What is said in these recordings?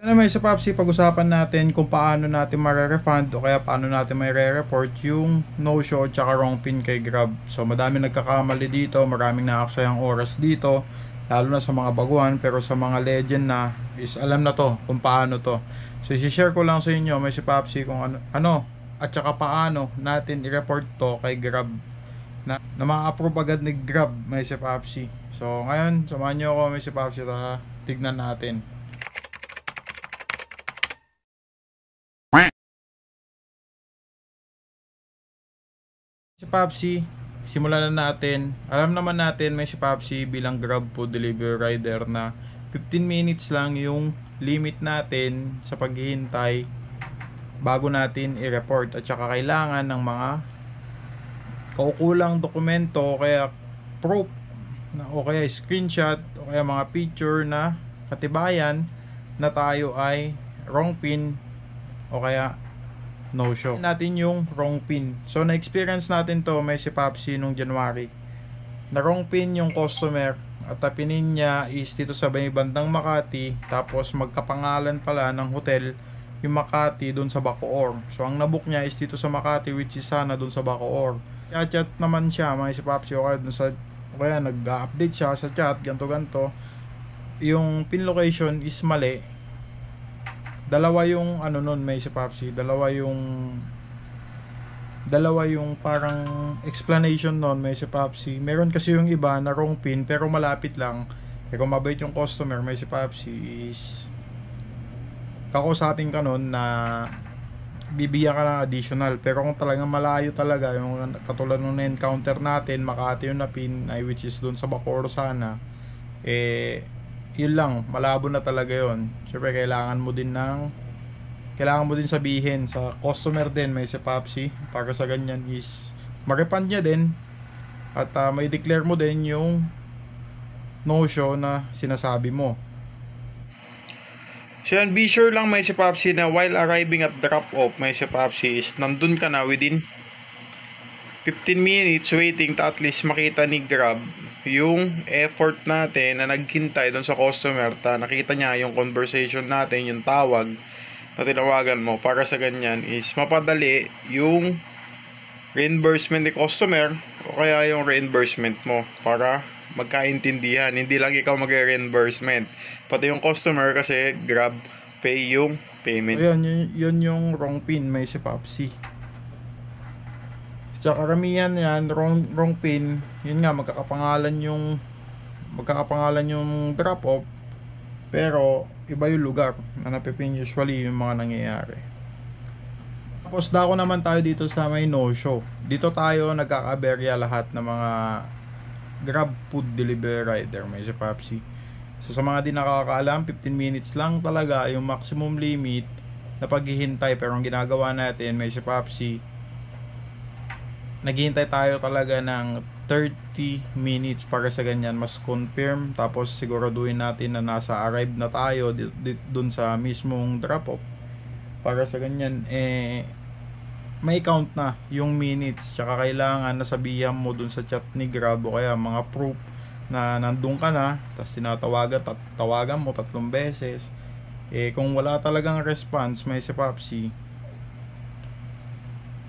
Ano may sa Papsi, pag-usapan natin kung paano natin mare-refund o kaya paano natin may re-report yung no-show tsaka wrong pin kay Grab. So madami nagkakamali dito, maraming naaksayang oras dito, lalo na sa mga baguhan, pero sa mga legend na is alam na to kung paano to. So i-share ko lang sa inyo may si Papsi kung ano at saka paano natin i-report to kay Grab na ma-approve agad ni Grab may si Papsi. So ngayon, samahan nyo ako may si Papsi, tignan natin. Si Papsi, simulan na natin. Alam naman natin may si Papsi bilang Grab Food Delivery Rider na 15 minutes lang yung limit natin sa paghihintay bago natin i-report, at saka kailangan ng mga kaukulang dokumento o kaya proof o kaya screenshot o kaya mga picture na katibayan na tayo ay wrong pin o kaya no show natin yung wrong pin. So na-experience natin to may si Papsi nung January na wrong pin yung customer at pinin niya is dito sa may bandang Makati, tapos magkapangalan pala ng hotel yung Makati dun sa Bacoor. So ang nabook niya is dito sa Makati, which is sana dun sa Bacoor. Chat naman siya may si Papsi o kaya nag-update siya sa chat, ganto yung pin location is mali. Dalawa yung ano nun may si Papsi, dalawa yung parang explanation nun may si Papsi. Meron kasi yung iba na wrong pin pero malapit lang. Kaya kung mabait yung customer may si Papsi is kakausapin ka nun na bibigyan ka ng additional. Pero kung talagang malayo talaga, yung katulad nung na-encounter natin Makati yung na pin ay which is dun sa Bacoor sana, yun lang, malabo na talaga yun. Siyempre kailangan mo din sabihin sa customer din may si Papsi para sa ganyan is ma-refund niya din at may declare mo din yung no show na sinasabi mo. So yan, be sure lang may si Papsi na while arriving at drop off may si Papsi is nandun ka na within 15 minutes waiting to at least makita ni Grab yung effort natin na naghintay doon sa customer, nakita niya yung conversation natin, yung tawag na tinawagan mo, para sa ganyan is mapadali yung reimbursement ni customer o kaya yung reimbursement mo para magkaintindihan. Hindi lang ikaw magre-reimbursement, pati yung customer kasi Grab pay yung payment. Ayan, yun yung wrong pin may si Papsi. Sa karamihan yan, wrong pin, yun nga, magkakapangalan yung drop off, pero iba yung lugar na napipin usually yung mga nangyayari. Tapos dako naman tayo dito sa may no show. Dito tayo nagkakaberya lahat ng mga Grab Food Delivery Rider may si Papsi. So sa mga di nakakaalam, 15 minutes lang talaga yung maximum limit na paghihintay, pero ang ginagawa natin may si Papsi, naghihintay tayo talaga ng 30 minutes para sa ganyan mas confirm, tapos siguraduhin natin na nasa arrive na tayo dun sa mismong drop off para sa ganyan may count na yung minutes. Tsaka kailangan nasabihan mo dun sa chat ni Grab o kaya mga proof na nandun ka na, tapos tawagan mo 3 beses. Kung wala talagang response may si Papsi,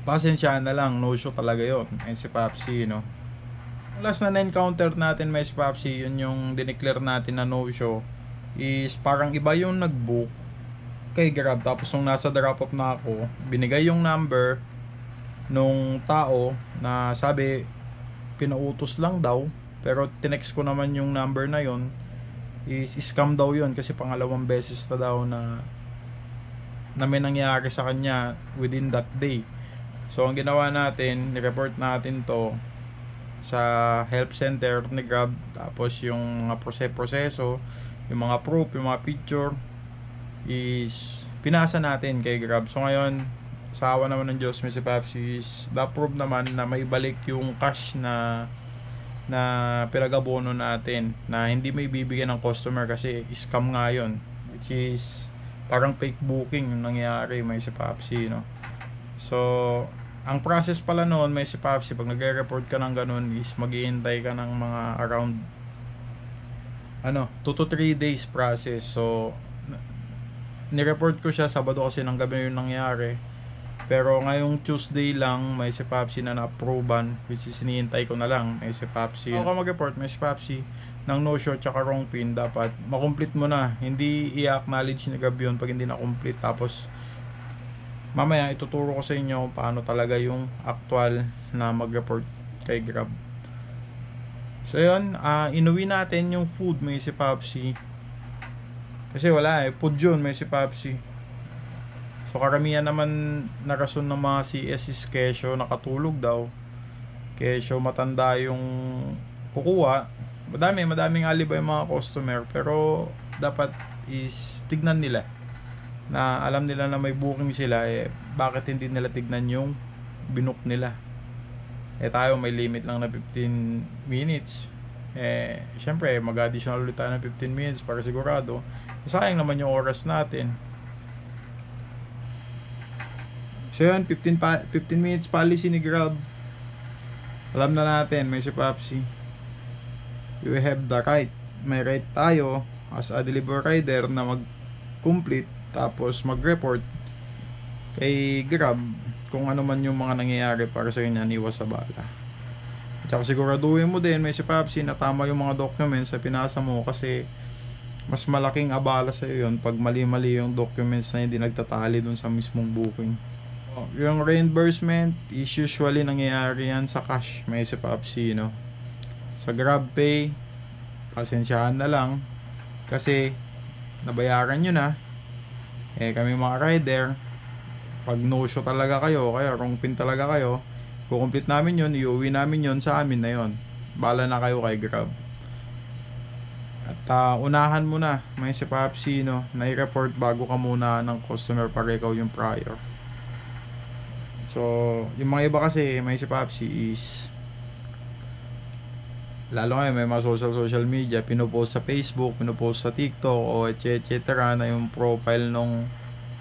pasensya na lang, no show talaga yun may si Papsi, no? Last na na-encounter natin may si Papsi, yun yung dineclare natin na no show is parang iba yung nag-book kay Grab, tapos nung nasa drop off na ako, binigay yung number nung tao na sabi pinautos lang daw, pero tinext ko naman yung number na yun, is scam daw yun kasi pangalawang beses na daw na may nangyari sa kanya within that day. So ang ginawa natin, ni-report natin to sa help center ni Grab, tapos yung mga proseso, yung mga proof, yung mga picture is pinasa natin kay Grab. So ngayon, sa awa naman ng Diyos may si Papsi is na-prove naman na may balik yung cash na pinag-abono natin, na hindi may bibigyan ng customer kasi scam nga yun, which is parang fake booking yung nangyari may si Papsi, no? So ang process pala noon may si Papsi, pag nagre-report ka ng ganun is maghihintay ka ng mga around 2 to 3 days process. So nireport ko siya Sabado kasi ng gabi yung nangyari. Pero ngayong Tuesday lang may si Papsi na na-approvean, which is hinihintay ko na lang may si Papsi. Ako mag-report may si Papsi ng no-show tsaka wrong pin, dapat makomplete mo na. Hindi i-acknowledge ni Grab yun pag hindi na-complete. Tapos mamaya ituturo ko sa inyo paano talaga yung actual na mag-report kay Grab. So yun, inuwi natin yung food may si Papsi. Kasi wala food yun may si Papsi. So karamihan naman na rason ng mga CS is kesyo nakatulog daw. Kesyo matanda yung kukuha. Madaming alibay mga customer, pero dapat is tignan nila na alam nila na may booking sila, bakit hindi nila tignan yung binook nila. Tayo may limit lang na 15 minutes. Syempre mag-additional ulit tayo ng 15 minutes para sigurado. Sayang naman yung oras natin. So yun, 15 minutes policy ni Grab. Alam na natin, may si Papsi. You have the right. May right tayo as a delivery rider na mag-complete tapos mag-report kay Grab kung ano man yung mga nangyayari para sa kanya, iwas sa bala. At saka siguraduhin mo din may si Papsi na tama yung mga documents sa pinasa mo, kasi mas malaking abala sa iyo yun pag mali-mali yung documents na hindi nagtatali dun sa mismong booking. Yung reimbursement is usually nangyayari yan sa cash may si Papsi, no? Sa GrabPay, pasensyahan na lang kasi nabayaran nyo na. Kami mga rider, pag no show talaga kayo, kaya wrong pin talaga kayo, kukomplete namin yun, iuwi namin yun sa amin na yun. Bala na kayo kay Grab. At unahan mo na may si Papsi, no, na i-report bago ka muna ng customer pag ikaw yung prior. So yung mga iba kasi may si Papsi is, lalo ngayon may mga social media, pinupost sa Facebook, pinupost sa TikTok o etc. na yung profile nung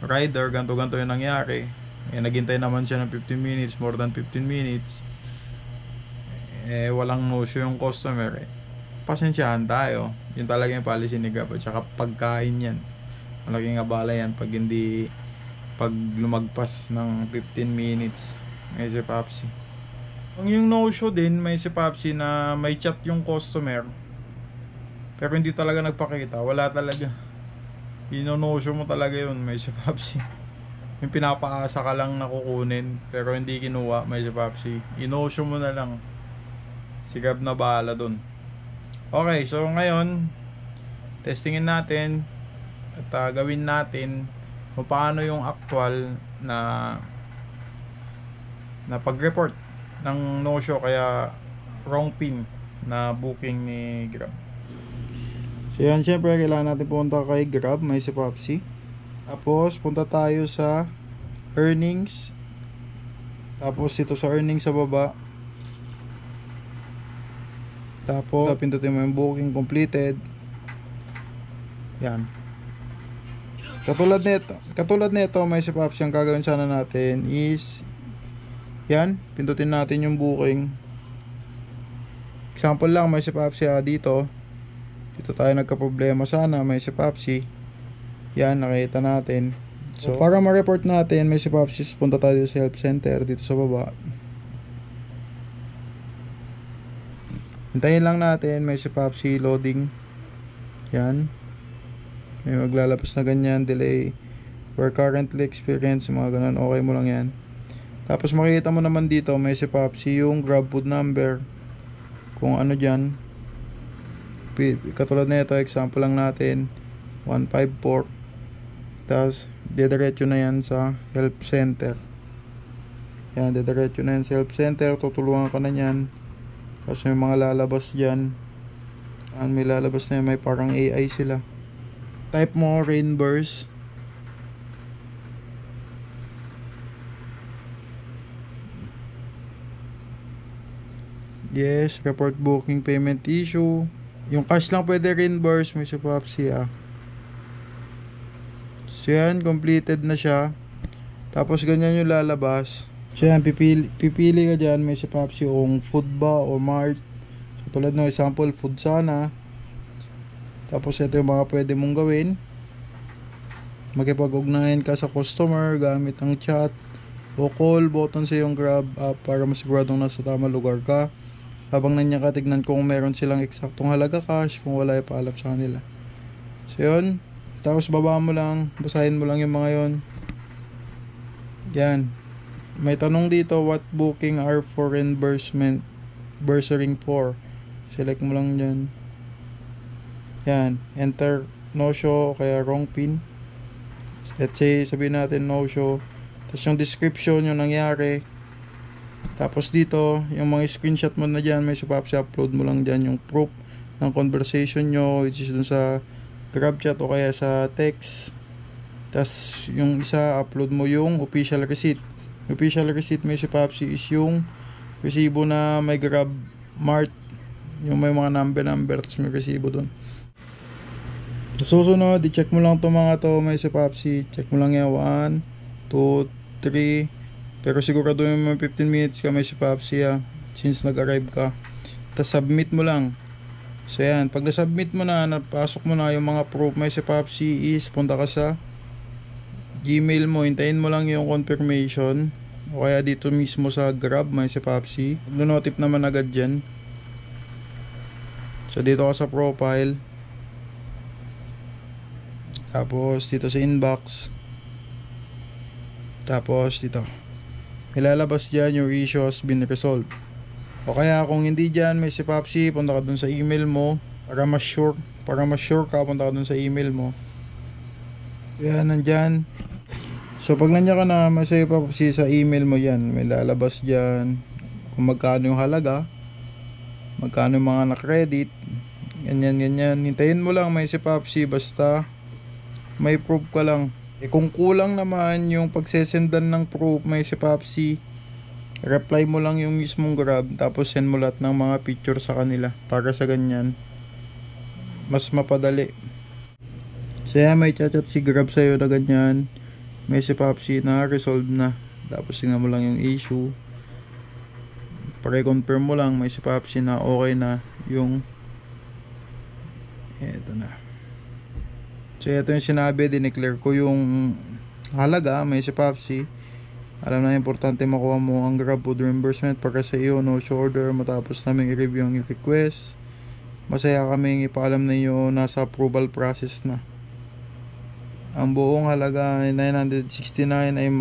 rider, ganto yung nangyari. Naghintay naman siya ng 15 minutes, more than 15 minutes, walang no-show yung customer. Pasensyahan tayo. Yun talaga yung policy ni Grab. At saka pagkain yan, malaking abala yan pag lumagpas ng 15 minutes may si Papsi. Yung no-show din may si Papsi na may chat yung customer pero hindi talaga nagpakita, wala talaga. No-show mo talaga yun may si Papsi. Yung pinapaasa ka lang na kukunin pero hindi kinuha may si Papsi. No-show mo na lang, si Grab na bahala dun. Okay, so ngayon testingin natin at gawin natin kung paano yung actual na pag-report ng no-show kaya wrong pin na booking ni Grab. So yan, syempre kailangan natin punta kay Grab may si Papsi. Tapos punta tayo sa earnings. Tapos ito sa earnings sa baba. Tapos pindutin mo yung booking completed. Yan. Katulad nito may si Papsi, ang gagawin sana natin is yan, pindutin natin yung booking. Example lang may si Papsi dito tayo nagka-problema sana may si Papsi. Yan, nakita natin. So para ma-report natin may si Papsi, punta tayo sa help center dito sa baba. Hintayin lang natin may si Papsi loading. Yan, may maglalabas na ganyan, delay for currently experience, mga ganun, okay mo lang yan. Tapos makikita mo naman dito may si Papsi yung Grab food number, kung ano dyan. Katulad na ito, example lang natin 154. Tapos dediretso na yan sa help center. Yan, dediretso na yan sa help center, tutulungan ka na yan. Tapos may mga lalabas dyan. May lalabas na yan, may parang AI sila. Type mo reimburse. Yes, report booking payment issue. Yung cash lang pwede reimburse may si Papsi. So yan, completed na siya. Tapos ganyan yung lalabas. So yan, pipili ka dyan may si Papsi kung food ba o mart. So tulad ng example, food sana. Tapos ito yung mga pwede mong gawin. Makipag-ugnayan ka sa customer gamit ang chat o call button sa iyong Grab app para masiguradong nasa tamang lugar ka. Habang nanya ka, tignan kung meron silang eksaktong halaga cash, kung wala ay paalam sa kanila. So yun, tapos baba mo lang, basahin mo lang yung mga yon. Yan. May tanong dito, what booking are for reimbursement bursering for? Select mo lang dyan. Yan, enter no show kaya wrong pin. Let's say, sabihin natin no show. Tapos yung description, yung nangyari. Tapos dito, yung mga screenshot mo na dyan, may Papsi, upload mo lang dyan yung proof ng conversation nyo, which is dun sa Grab chat o kaya sa text. Tapos yung isa, upload mo yung official receipt. Yung official receipt may Papsi is yung resibo na may Grab Mart, yung may mga number, tapos may resibo dun. Sa susunod, i-check mo lang itong mga to, may Papsi. Check mo lang yan, 1, 2, 3. Pero sigurado yung mga 15 minutes ka may Papsi since nag-arrive ka. Tapos submit mo lang. So yan, pag na-submit mo na, napasok mo na yung mga proof may Papsi is punta ka sa Gmail mo, hintayin mo lang yung confirmation. O kaya dito mismo sa Grab may Papsi. Notif naman agad dyan. So dito ka sa profile. Tapos dito sa inbox. Tapos dito ilalabas dyan your issue has been resolved. O kaya kung hindi dyan may Papsi, punta ka dun sa email mo para mas sure ka, punta ka dun sa email mo. Yan, nandyan. So pag nandiyan ka na may Papsi sa email mo, yan may lalabas dyan kung magkano yung halaga, magkano yung mga na-credit, ganyan. Hintayin mo lang may Papsi, basta may proof ka lang. Kung kulang naman yung pagsesendan ng proof may Papsi, reply mo lang yung mismong Grab, tapos send mo lahat ng mga picture sa kanila para sa ganyan mas mapadali. So yan, may chat si Grab sa'yo na ganyan, may Papsi na resolve na, tapos tingnan mo lang yung issue, pare-confirm mo lang may Papsi na okay na yung eto na. So ito yung sinabi, dineclare ko yung halaga, may Papsi. Alam na importante makuha mo ang Grab food reimbursement para sa iyo, no show order. Matapos namin i-review ang request, masaya kaming ipaalam na iyo nasa approval process na. Ang buong halaga ay 969 ay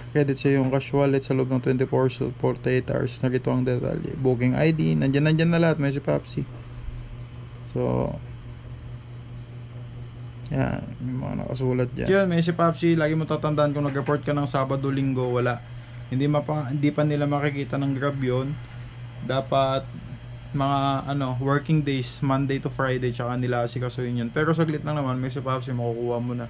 credit sa iyong cash wallet sa loob ng 24 to 48 hours. Narito ang detalye, booking ID, nandyan na lahat, may Papsi. So yan, may mga nakasulat dyan. Yun, may Papsi, lagi mo tatandaan kung nag-report ka ng Sabado, Linggo, wala. Hindi pa nila makikita ng Grab yun. Dapat mga working days, Monday to Friday, tsaka nila asikasuhin yun. Pero saglit lang naman, may Papsi, makukuha mo na.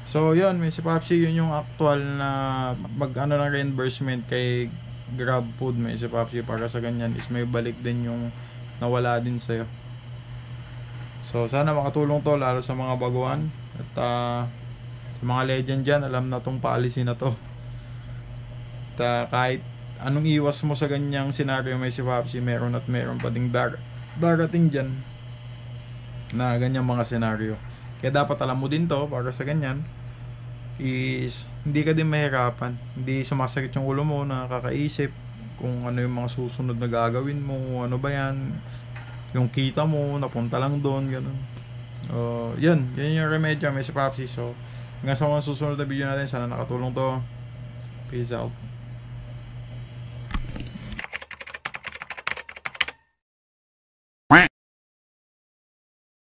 So yun, may Papsi, yun yung actual na ng reimbursement kay Grab Food, may Papsi, para sa ganyan is may balik din yung nawala din sa'yo. So sana makatulong to lalo sa mga baguhan at sa mga legend dyan, alam na tong policy na to. At kahit anong iwas mo sa ganyang senaryo may Papsi, meron pa ding darating dyan na ganyang mga senaryo. Kaya dapat alam mo din to para sa ganyan is hindi ka din mahirapan, hindi sumasakit yung ulo mo na kakaisip kung ano yung mga susunod na gagawin mo, ano ba yan, yung kita mo napunta lang doon, ganun. Yun yung remedyo may Papsi. So hanggang sa mga susunod na video natin, sana nakatulong to. Peace out.